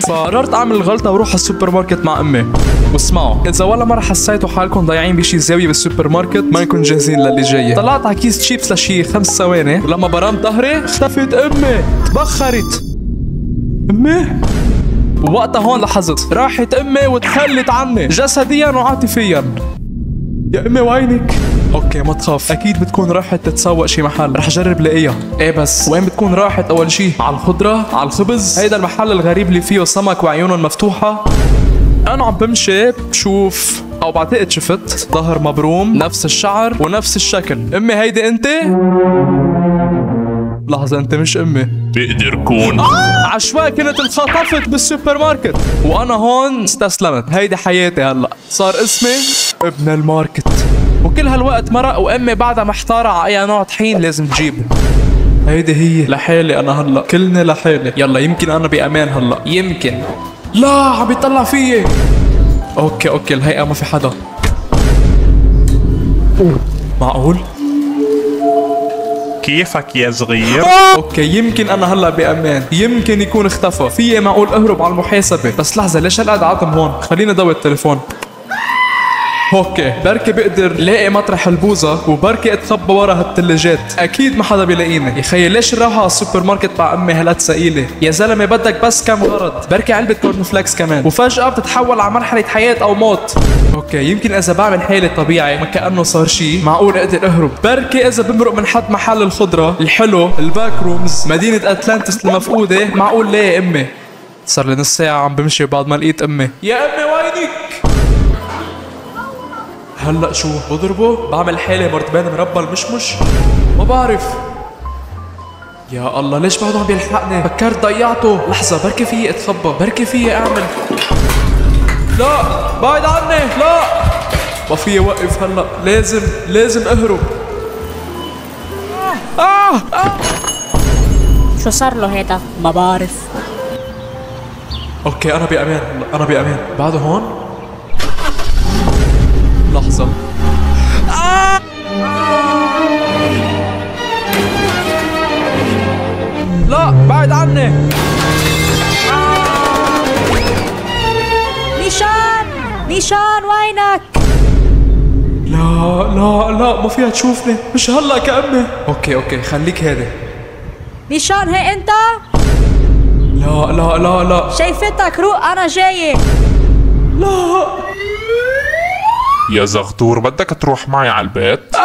فقررت اعمل الغلطه واروح على السوبر ماركت مع امي. واسمعوا، اذا ولا مره حسيتوا حالكم ضايعين بشي زاويه بالسوبر ماركت ما نكون جاهزين للي جاي. طلعت على كيس شيبس لشي 5 ثواني، ولما برمت ظهري اختفت امي، تبخرت امي. ووقتها هون لاحظت راحت امي وتخلت عني جسديا وعاطفيا. يا امي وينك؟ اوكي ما تخاف، اكيد بتكون راحت تتسوق شي محل، رح جرب لاقيها. ايه بس وين بتكون راحت اول شي؟ على الخضره، على الخبز، هيدا المحل الغريب اللي فيه سمك وعيونه مفتوحه. انا عم بمشي بشوف او بعتقد شفت ظهر مبروم، نفس الشعر ونفس الشكل. امي هيدي انت؟ لحظة، انت مش امي. بقدر كون عشوائي كنت انخطفت بالسوبر ماركت وانا هون استسلمت. هيدي حياتي هلا، صار اسمي ابن الماركت. وكل هالوقت مرق وامي بعدها محتارة على اي نوع طحين لازم تجيب. هيدي هي لحالي انا هلا، كلني لحالي. يلا يمكن انا بامان هلا، يمكن. لا عم يطلع فيي. اوكي الهيئة ما في حدا. معقول؟ كيفك يا صغير؟ اوكي يمكن انا هلا بامان، يمكن يكون اختفى. في معقول اهرب على المحاسبة. بس لحظة، ليش هالقد عدم هون؟ خليني ضوي التليفون. اوكي بركي بقدر لاقي مطرح البوظة وبركي اتخبى ورا هالثلاجات. اكيد ما حدا بيلاقيني. يا خيي ليش الراحة على السوبر ماركت مع امي هالقد ثقيلة؟ يا زلمة بدك بس كم غرض، بركي علبة كورن فليكس كمان، وفجأة بتتحول على مرحلة حياة او موت. اوكي يمكن اذا بعمل حالي طبيعي ما كأنه صار شي معقول اقدر اهرب. بركي اذا بمرق من حد محل الخضرة الحلو، الباك رومز، مدينة اتلانتس المفقودة، معقول لاقي امي. صار لي نص ساعة عم بمشي بعد ما لقيت امي. يا امي وينك؟ هلا شو بضربه؟ بعمل حالي مرتبان مربى المشمش؟ ما بعرف. يا الله ليش بعده عم بيلحقني؟ فكرت ضيعته. لحظة بركي فيي اتخبى، بركي فيي اعمل. لا بعد عني، لا ما فيي وقف هلا، لازم اهرب. شو صار له هيدا؟ ما بعرف. اوكي انا بامان هلا، انا بامان. بعده هون؟ لحظة. لا بعد عني. نيشان وينك؟ لا ما فيها تشوفني، مش هلا كأمي. اوكي خليك هادي. نيشان هي انت؟ لا شايفتك، روق انا جاية. لا يا زغطور بدك تروح معي على البيت؟